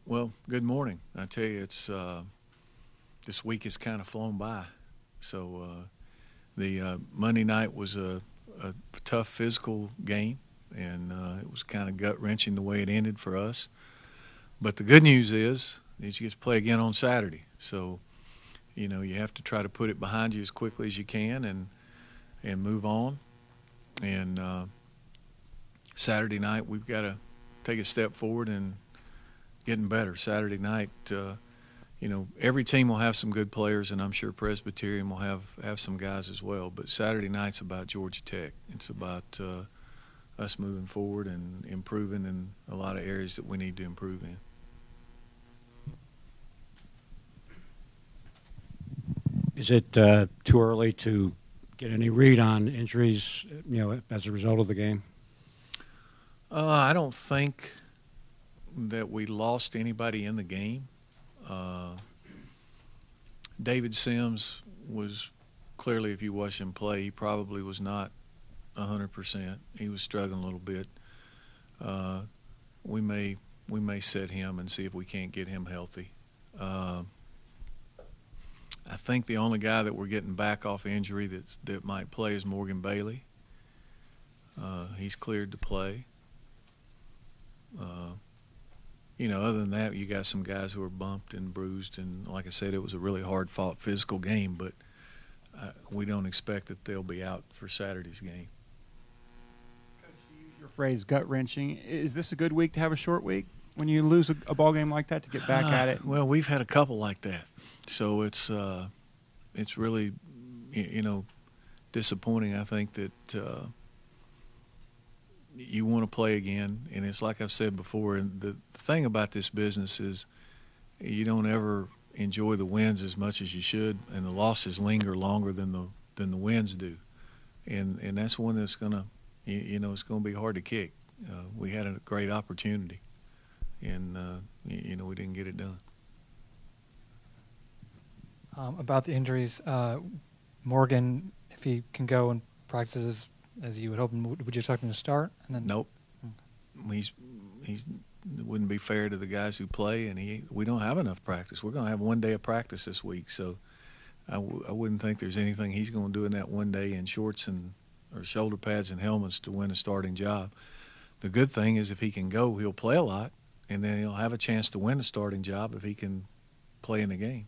Well, good morning. I tell you, it's this week has kind of flown by. So the Monday night was a tough physical game, and it was kind of gut wrenching the way it ended for us. But the good news is you get to play again on Saturday. So you have to try to put it behind you as quickly as you can and move on. And Saturday night we've got to take a step forward and getting better. Saturday night. Every team will have some good players, and I'm sure Presbyterian will have some guys as well. But Saturday night's about Georgia Tech. It's about us moving forward and improving in a lot of areas that we need to improve in. Is it too early to get any read on injuries, as a result of the game? I don't think that we lost anybody in the game. Uh, David Sims was clearly, if you watch him play, he probably was not 100%. He was struggling a little bit. Uh, we may set him and see if we can't get him healthy. Uh, I think the only guy that we're getting back off injury that might play is Morgan Bailey. He's cleared to play. Uh, Other than that, you got some guys who are bumped and bruised, and like I said, it was a really hard-fought physical game, but we don't expect that they'll be out for Saturday's game. Coach, you use your phrase gut-wrenching. Is this a good week to have a short week when you lose a ball game like that to get back at it? Well, we've had a couple like that, so it's really disappointing. I think that you want to play again, and it's like I've said before. And the thing about this business is you don't ever enjoy the wins as much as you should, and the losses linger longer than the wins do. And that's one that's gonna it's gonna be hard to kick. We had a great opportunity, and we didn't get it done. About the injuries, Morgan, if he can go and practices as you would hope, would you expect him to start? And then Nope. He's it wouldn't be fair to the guys who play, and we don't have enough practice. We're going to have one day of practice this week, so I wouldn't think there's anything he's going to do in that one day in shorts or shoulder pads and helmets to win a starting job. The good thing is if he can go, he'll play a lot, and then he'll have a chance to win a starting job if he can play in the game.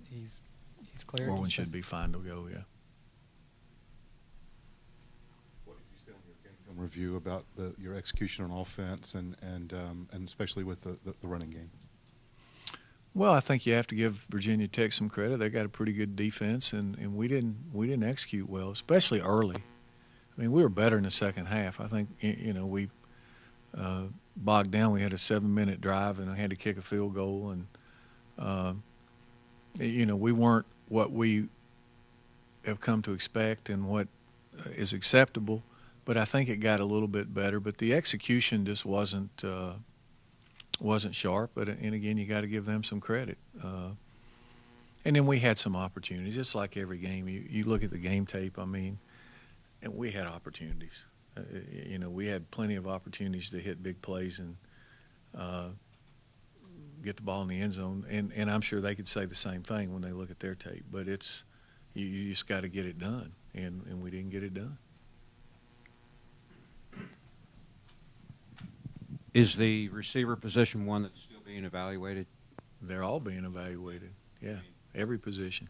he's cleared. Orwin should be fine to go, yeah. What did you say on your game film review about your execution on offense and especially with the running game? Well, I think you have to give Virginia Tech some credit. They got a pretty good defense, and we didn't execute well, especially early. I mean, we were better in the second half. I think we bogged down. We had a 7-minute drive, and I had to kick a field goal, and we weren't what we have come to expect and what is acceptable. But I think it got a little bit better. But the execution just wasn't sharp. And again, you got to give them some credit. And then we had some opportunities, just like every game. You look at the game tape. I mean, and we had opportunities. We had plenty of opportunities to hit big plays and get the ball in the end zone. And I'm sure they could say the same thing when they look at their tape. But it's you just got to get it done, and we didn't get it done. Is the receiver position one that's still being evaluated? They're all being evaluated. Yeah, every position.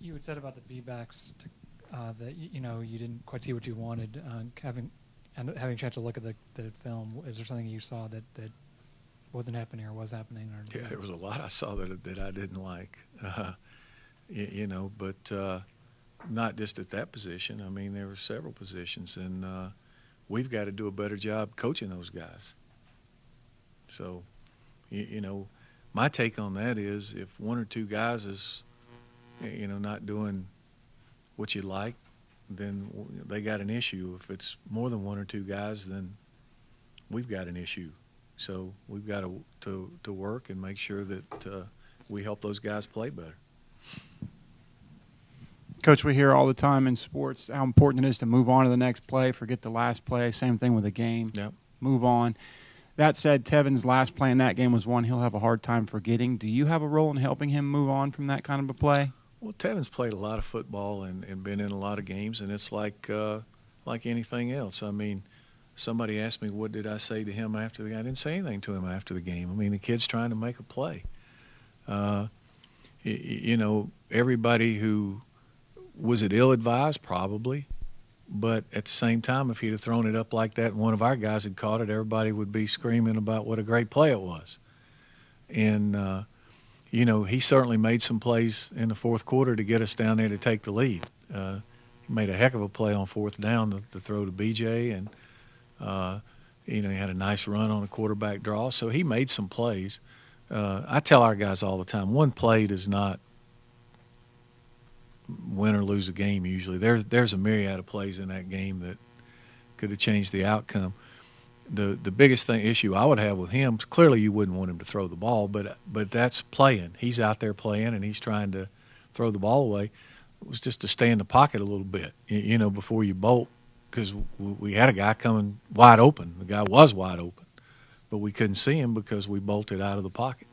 You had said about the B-backs that you didn't quite see what you wanted. Having a chance to look at the film, is there something you saw that wasn't happening or was happening? Or Yeah, there was a lot I saw that I didn't like. But not just at that position. I mean, there were several positions, and we've got to do a better job coaching those guys. So, my take on that is if one or two guys is, not doing what you like, then they got an issue. If it's more than one or two guys, then we've got an issue. So we've got to work and make sure that we help those guys play better. Coach, we hear all the time in sports how important it is to move on to the next play, forget the last play. Same thing with a game. Yep. Move on. That said, Tevin's last play in that game was one he'll have a hard time forgetting. Do you have a role in helping him move on from that kind of a play? Well, Tevin's played a lot of football and been in a lot of games, and it's like anything else. I mean, somebody asked me, what did I say to him after the game? I didn't say anything to him after the game. I mean, the kid's trying to make a play. You know, everybody who was it ill-advised? Probably. But at the same time, if he'd have thrown it up like that and one of our guys had caught it, everybody would be screaming about what a great play it was. And, you know, he certainly made some plays in the fourth quarter to get us down there to take the lead. He made a heck of a play on fourth down to throw to BJ, and, you know, he had a nice run on a quarterback draw. So he made some plays. I tell our guys all the time, one play does not win or lose a game usually. There's a myriad of plays in that game that could have changed the outcome. The biggest issue I would have with him, clearly you wouldn't want him to throw the ball, but that's playing. He's out there playing and he's trying to throw the ball away. It was just to stay in the pocket a little bit, you know, before you bolt, because we had a guy coming wide open. The guy was wide open, but we couldn't see him because we bolted out of the pocket.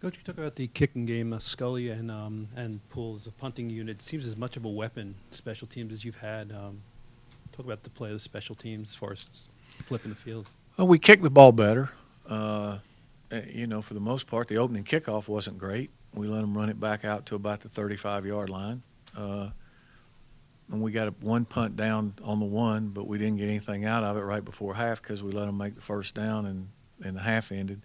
Coach, you talk about the kicking game. Scully and Poole as a punting unit seems as much of a weapon, special teams, as you've had. Talk about the play of the special teams as far as flipping the field. Well, we kicked the ball better. You know, for the most part, the opening kickoff wasn't great. We let them run it back out to about the 35-yard line. And we got one punt down on the one, but we didn't get anything out of it right before half because we let them make the first down and the half ended.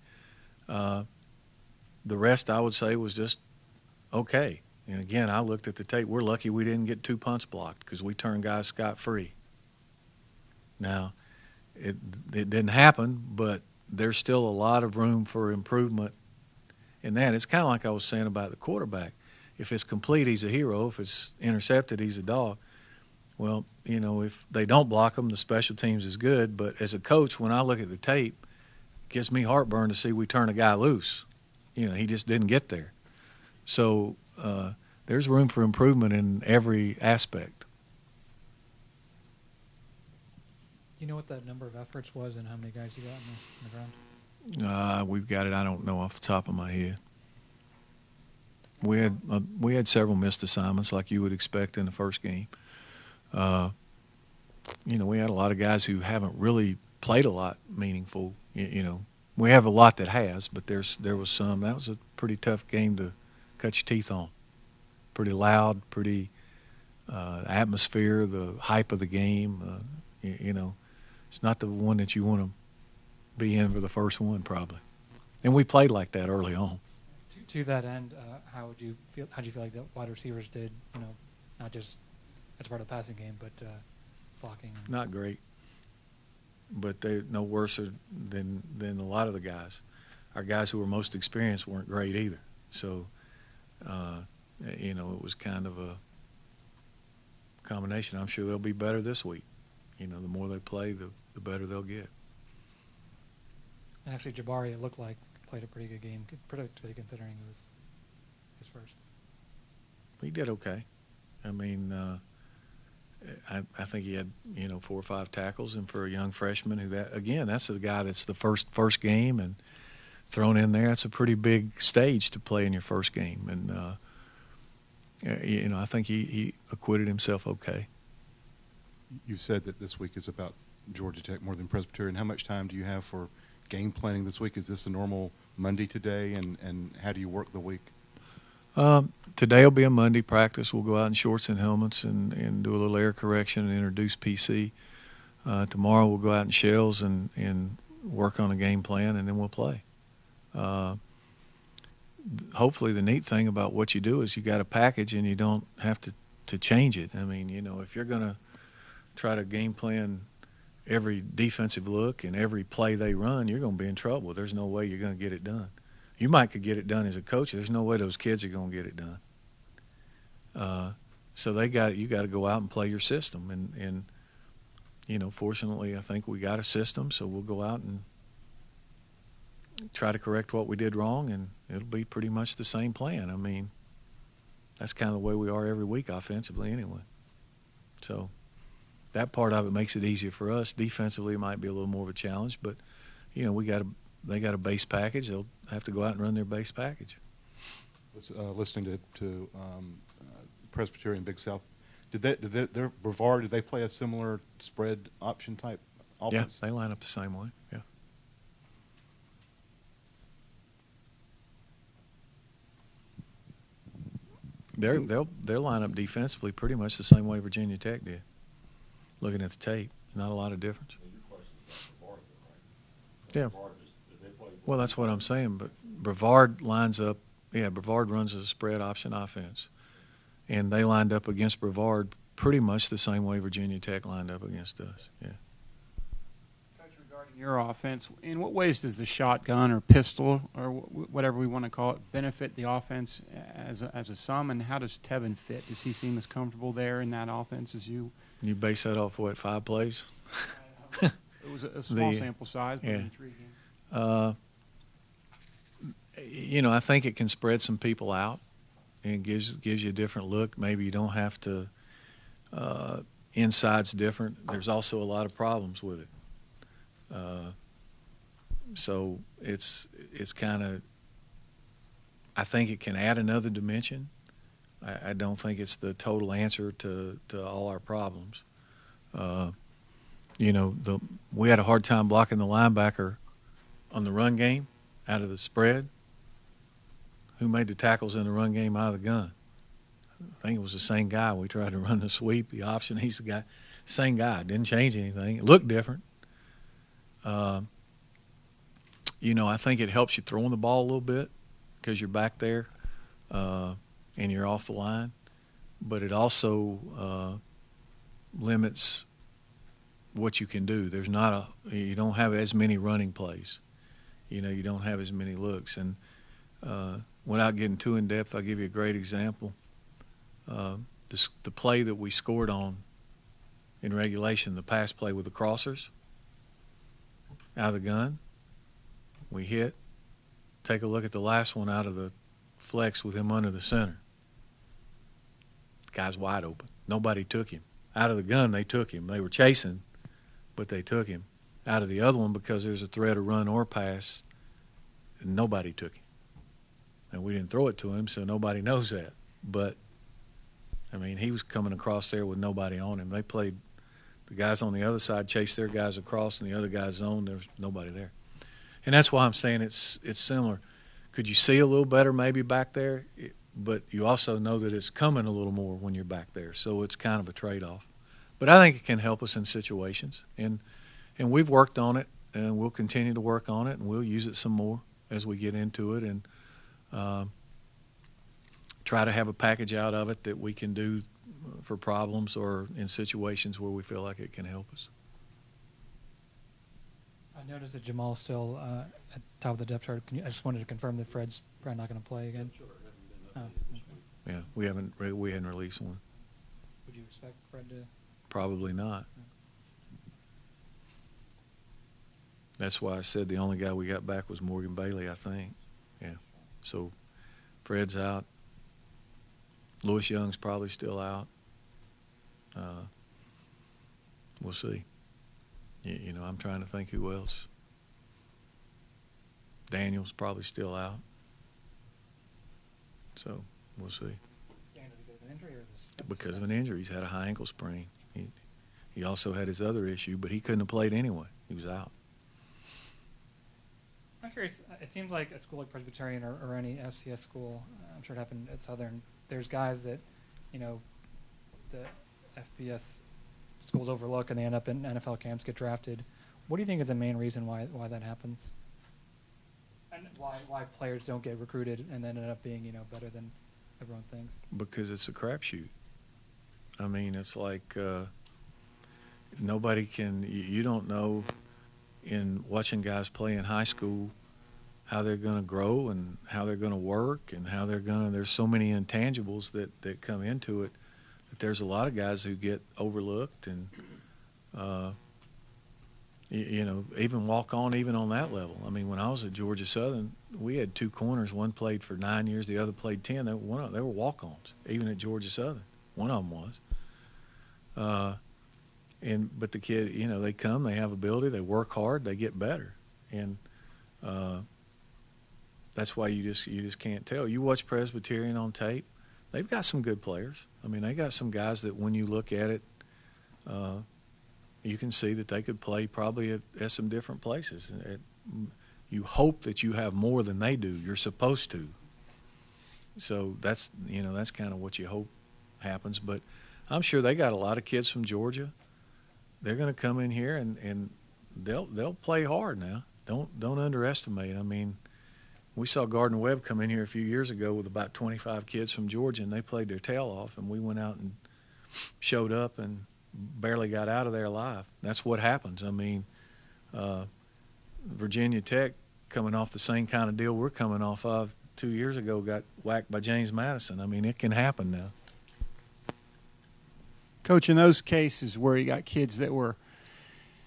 The rest, I would say, was just okay. And, again, I looked at the tape. We're lucky we didn't get 2 punts blocked because we turned guys scot-free. Now, it didn't happen, but there's still a lot of room for improvement in that. It's kind of like I was saying about the quarterback. If it's complete, he's a hero. If it's intercepted, he's a dog. Well, you know, if they don't block him, the special teams is good. But as a coach, when I look at the tape, it gives me heartburn to see we turn a guy loose. You know, he just didn't get there. So there's room for improvement in every aspect. Do you know what that number of efforts was and how many guys you got in the ground? We've got it. I don't know off the top of my head. We had several missed assignments like you would expect in the first game. You know, we had a lot of guys who haven't really played a lot meaningful. You know, we have a lot that has, but there was some. That was a pretty tough game to cut your teeth on. Pretty loud, pretty atmosphere, the hype of the game. You know, it's not the one that you want to be in for the first one probably. And we played like that early on. To that end, how do you feel like the wide receivers did? You know, not just as part of the passing game, but blocking. Not great, but they're no worse than a lot of the guys. Our guys who were most experienced weren't great either. So, you know, it was kind of a combination. I'm sure they'll be better this week. You know, the more they play, the better they'll get. And actually, Jabari, it looked like, played a pretty good game, particularly considering it was his first. He did okay. I mean, I think he had, you know, 4 or 5 tackles, and for a young freshman that's the guy that's the first game and thrown in there. That's a pretty big stage to play in your first game, and you know, I think he acquitted himself okay. You've said that this week is about Georgia Tech more than Presbyterian. How much time do you have for game planning this week? Is this a normal Monday today, and how do you work the week? Today will be a Monday practice. We'll go out in shorts and helmets and do a little air correction and introduce PC. Tomorrow we'll go out in shells and work on a game plan, and then we'll play. Hopefully the neat thing about what you do is you got a package and you don't have to change it. I mean, you know, if you're going to try to game plan every defensive look and every play they run, you're going to be in trouble. There's no way you're going to get it done. You might could get it done as a coach. There's no way those kids are going to get it done. So you got to go out and play your system. And you know, fortunately, I think we got a system, so we'll go out and try to correct what we did wrong, and it'll be pretty much the same plan. I mean, that's kind of the way we are every week offensively anyway. So that part of it makes it easier for us. Defensively, it might be a little more of a challenge, but you know, they got a base package. They'll have to go out and run their base package. Listening to Presbyterian Big South, their Brevard, did they play a similar spread option type offense? Yeah, they line up the same way. Yeah. They'll line up defensively pretty much the same way Virginia Tech did. Looking at the tape, not a lot of difference. Yeah. Well, that's what I'm saying. But Brevard lines up. Yeah, Brevard runs a spread option offense, and they lined up against Brevard pretty much the same way Virginia Tech lined up against us. Yeah. Coach, regarding your offense, in what ways does the shotgun or pistol or whatever we want to call it benefit the offense as a sum, and how does Tevin fit? Does he seem as comfortable there in that offense as you? You base that off what, 5 plays? It was a small sample size, but intriguing. You know, I think it can spread some people out and gives you a different look. Maybe you don't have to. Inside's different. There's also a lot of problems with it. So it's kind of. I think it can add another dimension. I don't think it's the total answer to all our problems. You know, we had a hard time blocking the linebacker on the run game out of the spread. Who made the tackles in the run game out of the gun? I think it was the same guy. We tried to run the sweep, the option. He's the guy, same guy. Didn't change anything. It looked different. You know, I think it helps you throwing the ball a little bit because you're back there and you're off the line. But it also limits what you can do. There's not you don't have as many running plays. You know, you don't have as many looks. And without getting too in depth, I'll give you a great example. The play that we scored on in regulation, the pass play with the crossers out of the gun, we hit. Take a look at the last one out of the flex with him under the center. The guy's wide open. Nobody took him. Out of the gun, they took him. They were chasing, but they took him. Out of the other one, because there's a threat of run or pass, nobody took him. And we didn't throw it to him, so nobody knows that. But, I mean, he was coming across there with nobody on him. They played – the guys on the other side chased their guys across, and the other guy's zone, there was nobody there. And that's why I'm saying it's similar. Could you see a little better maybe back there? But you also know that it's coming a little more when you're back there. So it's kind of a trade-off. But I think it can help us in situations. And we've worked on it, and we'll continue to work on it, and we'll use it some more as we get into it and try to have a package out of it that we can do for problems or in situations where we feel like it can help us. I noticed that Jamal's still at the top of the depth chart. I just wanted to confirm that Fred's probably not going to play again. Oh, okay. Yeah, we hadn't released one. Would you expect Fred to? Probably not. That's why I said the only guy we got back was Morgan Bailey, I think. Yeah. So Fred's out. Lewis Young's probably still out. We'll see. You know, I'm trying to think who else. Daniel's probably still out. So we'll see. Because of an injury. He's had a high ankle sprain. He also had his other issue, but he couldn't have played anyway. He was out. I'm curious. It seems like a school like Presbyterian or any FCS school, I'm sure it happened at Southern, there's guys that, you know, the FBS schools overlook and they end up in NFL camps, get drafted. What do you think is the main reason why that happens? And why players don't get recruited and then end up being, you know, better than everyone thinks? Because it's a crapshoot. I mean, it's like nobody can – you don't know in watching guys play in high school how they're going to grow and how they're going to work and how they're going to – there's so many intangibles that come into it that there's a lot of guys who get overlooked and, you know, even walk on, even on that level. I mean, when I was at Georgia Southern, we had two corners. One played for 9 years, the other played 10. They were walk-ons, even at Georgia Southern. One of them was. But the kid, you know, they come, they have ability, they work hard, they get better, and that's why you just can't tell. You watch Presbyterian on tape; they've got some good players. I mean, they got some guys that when you look at it, you can see that they could play probably at some different places. You hope that you have more than they do. You're supposed to. So that's kind of what you hope happens. But I'm sure they got a lot of kids from Georgia. They're going to come in here and they'll play hard now. Don't underestimate. I mean, we saw Gardner Webb come in here a few years ago with about 25 kids from Georgia, and they played their tail off, and we went out and showed up and barely got out of there alive. That's what happens. I mean, Virginia Tech, coming off the same kind of deal we're coming off of 2 years ago, got whacked by James Madison. I mean, it can happen now. Coach, in those cases where you got kids that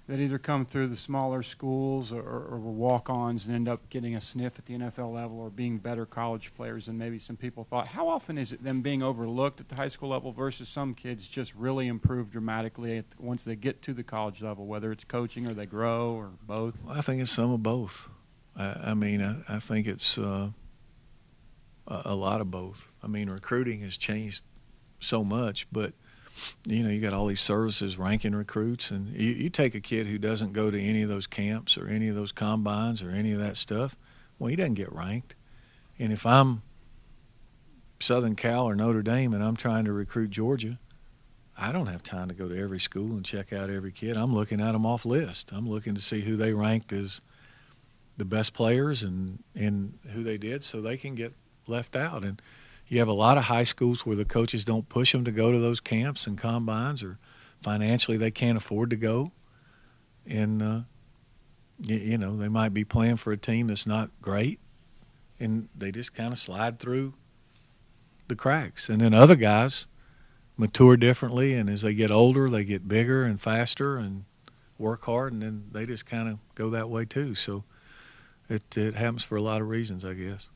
either come through the smaller schools or were walk-ons and end up getting a sniff at the NFL level or being better college players than maybe some people thought, how often is it them being overlooked at the high school level versus some kids just really improve dramatically once they get to the college level, whether it's coaching or they grow or both? Well, I think it's some of both. I mean, I think it's a lot of both. I mean, recruiting has changed so much, but you know, you got all these services ranking recruits, and you take a kid who doesn't go to any of those camps or any of those combines or any of that stuff, well, he doesn't get ranked. And if I'm Southern Cal or Notre Dame and I'm trying to recruit Georgia, I don't have time to go to every school and check out every kid. I'm looking at them off list. I'm looking to see who they ranked as the best players and who they did, so they can get left out. And you have a lot of high schools where the coaches don't push them to go to those camps and combines, or financially they can't afford to go. And, you know, they might be playing for a team that's not great, and they just kind of slide through the cracks. And then other guys mature differently, and as they get older, they get bigger and faster and work hard, and then they just kind of go that way too. So it happens for a lot of reasons, I guess.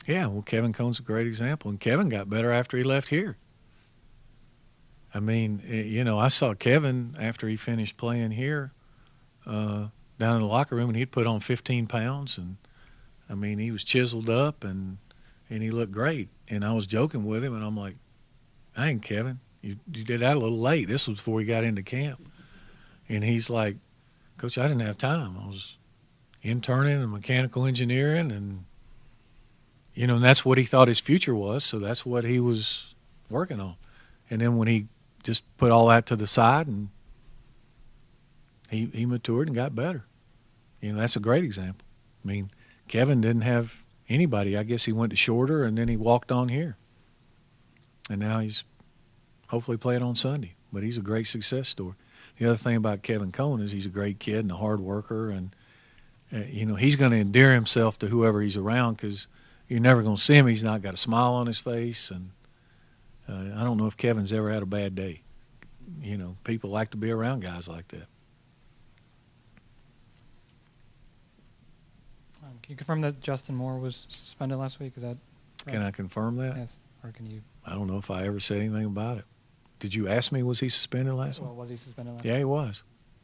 Yeah, well, Kevin Cohn's a great example, and Kevin got better after he left here. I mean, you know, I saw Kevin after he finished playing here down in the locker room, and he'd put on 15 pounds, and I mean, he was chiseled up, and he looked great. And I was joking with him, and I'm like, "Dang, Kevin, you did that a little late. This was before he got into camp." And he's like, "Coach, I didn't have time. I was interning and mechanical engineering, and you know, and that's what he thought his future was, so that's what he was working on." And then when he just put all that to the side, and he matured and got better. You know, that's a great example. I mean, Kevin didn't have anybody. I guess he went to Shorter, and then he walked on here. And now he's hopefully playing on Sunday. But he's a great success story. The other thing about Kevin Cohn is he's a great kid and a hard worker, and, you know, he's going to endear himself to whoever he's around, because you're never going to see him. He's not got a smile on his face, and I don't know if Kevin's ever had a bad day. You know, people like to be around guys like that. Can you confirm that Justin Moore was suspended last week? Is that correct? Can I confirm that? Yes, or can you? I don't know if I ever said anything about it. Did you ask me, was he suspended last week? Well, was he suspended last Yeah, week? he was.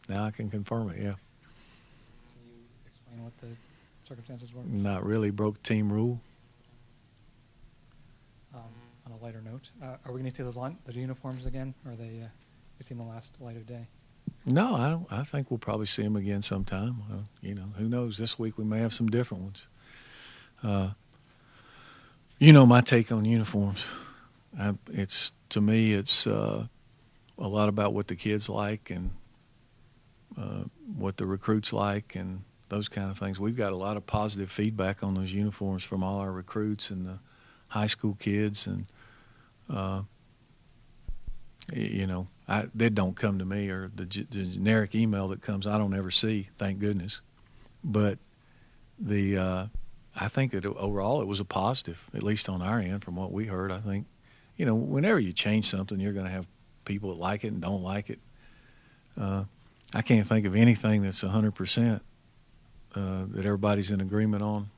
Now I can confirm it, yeah. Can you explain what the circumstances were? Not really. Broke team rule. On a lighter note, are we going to see those uniforms again, or are they we've seen the last light of day? No, I don't. I think we'll probably see him again sometime. You know, who knows? This week we may have some different ones. You know, my take on uniforms. To me, it's a lot about what the kids like and what the recruits like and those kind of things. We've got a lot of positive feedback on those uniforms from all our recruits and the high school kids, and you know, they don't come to me, or the generic email that comes I don't ever see, thank goodness. But I think that overall it was a positive, at least on our end from what we heard. I think, you know, whenever you change something, you're going to have people that like it and don't like it. I can't think of anything that's 100% that everybody's in agreement on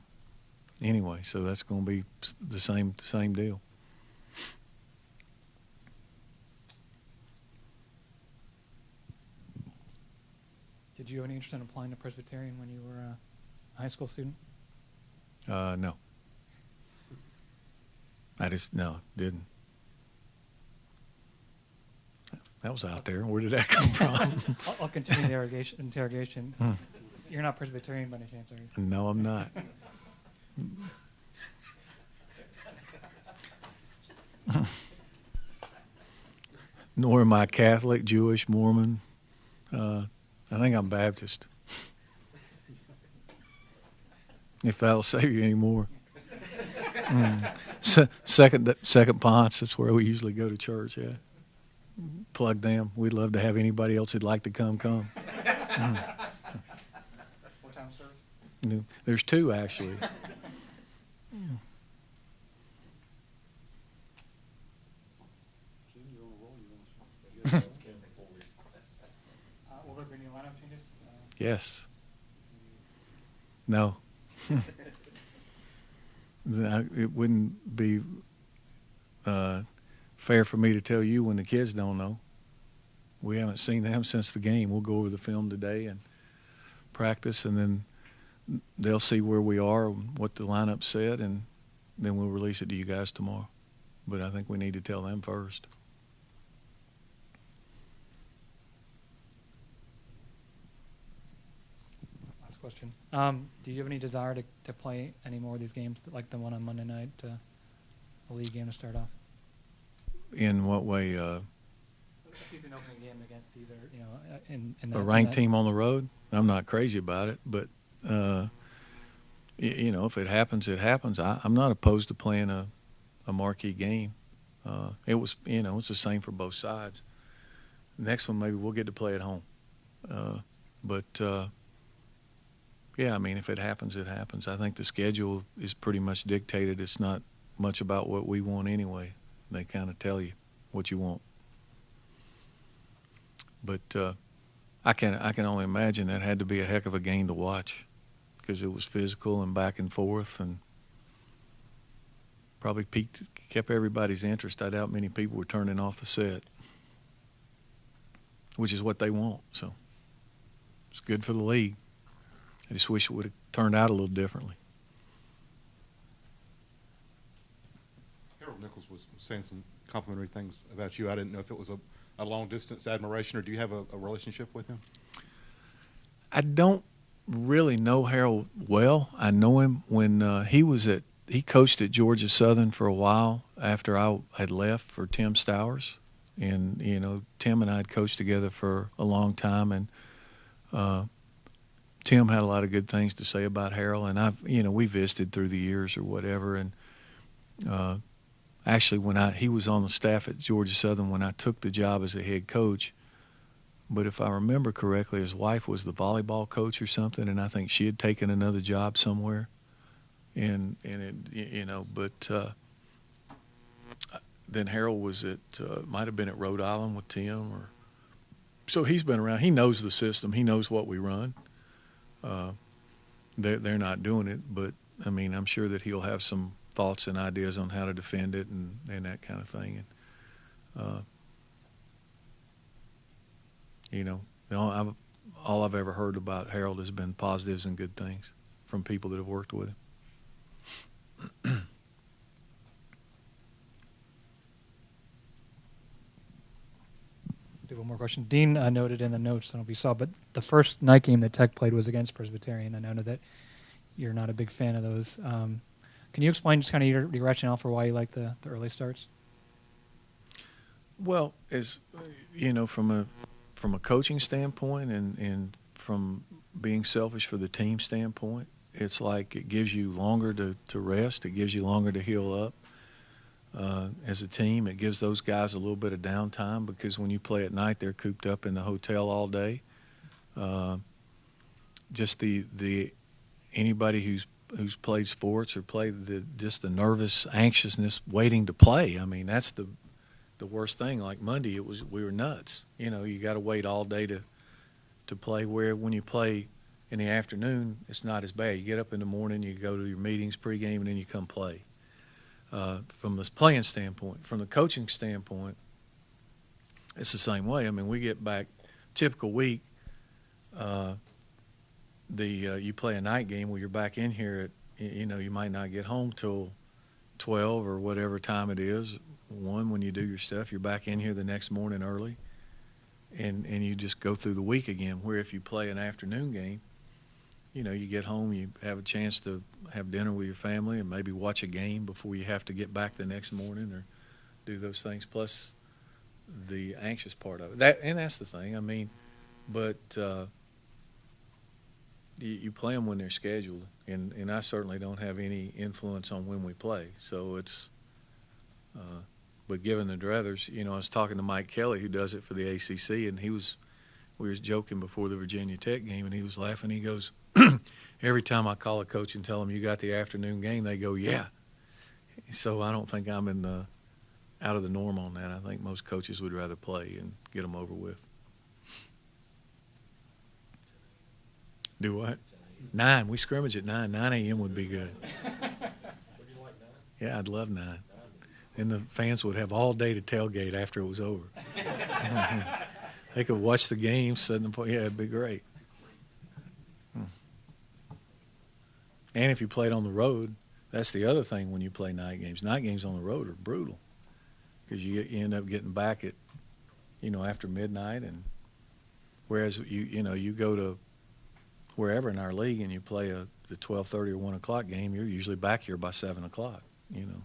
anyway. So that's going to be the same deal. Did you have any interest in applying to Presbyterian when you were a high school student? No. Didn't. That was out there. Where did that come from? I'll continue the interrogation. You're not Presbyterian by any chance, are you? No, I'm not. Nor am I Catholic, Jewish, Mormon. I think I'm Baptist. If that'll save you any more. Second Ponce, that's where we usually go to church, yeah. Plug them. We'd love to have anybody else who'd like to come. What time service? There's 2, actually. Will there be any lineup changes? Yes. No. It wouldn't be fair for me to tell you when the kids don't know. We haven't seen them since the game. We'll go over the film today and practice, and then they'll see where we are, what the lineup said, and then we'll release it to you guys tomorrow. But I think we need to tell them first. Last question. Do you have any desire to play any more of these games, like the one on Monday night, a league game to start off? In what way? A season opening game against either, in A ranked team on the road? I'm not crazy about it, but if it happens, it happens. I'm not opposed to playing a marquee game. It's the same for both sides. Next one, maybe we'll get to play at home. Yeah, I mean, if it happens, it happens. I think the schedule is pretty much dictated. It's not much about what we want anyway. They kind of tell you what you want. But I can only imagine that had to be a heck of a game to watch, because it was physical and back and forth, and probably kept everybody's interest. I doubt many people were turning off the set, which is what they want. So it's good for the league. I just wish it would have turned out a little differently. Harold Nichols was saying some complimentary things about you. I didn't know if it was a long-distance admiration, or do you have a relationship with him? I don't really know Harold well. I know him when he coached at Georgia Southern for a while after I had left for Tim Stowers. And, Tim and I had coached together for a long time, and Tim had a lot of good things to say about Harold, and we visited through the years or whatever. And actually, he was on the staff at Georgia Southern when I took the job as a head coach. But if I remember correctly, his wife was the volleyball coach or something, and I think she had taken another job somewhere. And then Harold was might have been at Rhode Island with Tim, so he's been around. He knows the system. He knows what we run. They're not doing it, but I mean, I'm sure that he'll have some thoughts and ideas on how to defend it and that kind of thing. And all I've ever heard about Harold has been positives and good things from people that have worked with him. Do one more question. Dean noted in the notes, I don't know if you saw, but the first night game that Tech played was against Presbyterian. I know that you're not a big fan of those. Can you explain just kind of your rationale for why you like the early starts? Well, from a coaching standpoint and from being selfish for the team standpoint, it's like it gives you longer to rest. It gives you longer to heal up. As a team, it gives those guys a little bit of downtime, because when you play at night, they're cooped up in the hotel all day. Just anybody who's played sports or played just the nervous anxiousness waiting to play. I mean, that's the worst thing. Like Monday, we were nuts. You know, you got to wait all day to play. Where when you play in the afternoon, it's not as bad. You get up in the morning, you go to your meetings pregame, and then you come play. From this playing standpoint, from the coaching standpoint, it's the same way. I mean, we get back typical week. You play a night game where you're back in here at, you know, you might not get home till 12 or whatever time it is. 1 when you do your stuff, you're back in here the next morning early, and you just go through the week again. Where if you play an afternoon game, you know, you get home, you have a chance to have dinner with your family and maybe watch a game before you have to get back the next morning or do those things, plus the anxious part of it. And that's the thing. I mean, but you play them when they're scheduled, and I certainly don't have any influence on when we play. So it's but given the druthers, you know, I was talking to Mike Kelly, who does it for the ACC, and we was joking before the Virginia Tech game, and he was laughing. He goes, every time I call a coach and tell them you got the afternoon game, they go, yeah. So I don't think I'm out of the norm on that. I think most coaches would rather play and get them over with. Do what? 9. We scrimmage at 9. 9 a.m. would be good. Yeah, I'd love 9. And the fans would have all day to tailgate after it was over. They could watch the game, sit in the yeah, it'd be great. And if you played on the road, that's the other thing when you play night games. Night games on the road are brutal because you end up getting back at, you know, after midnight, and whereas you go to wherever in our league and you play the 12:30 or 1 o'clock game, you're usually back here by 7 o'clock. You know.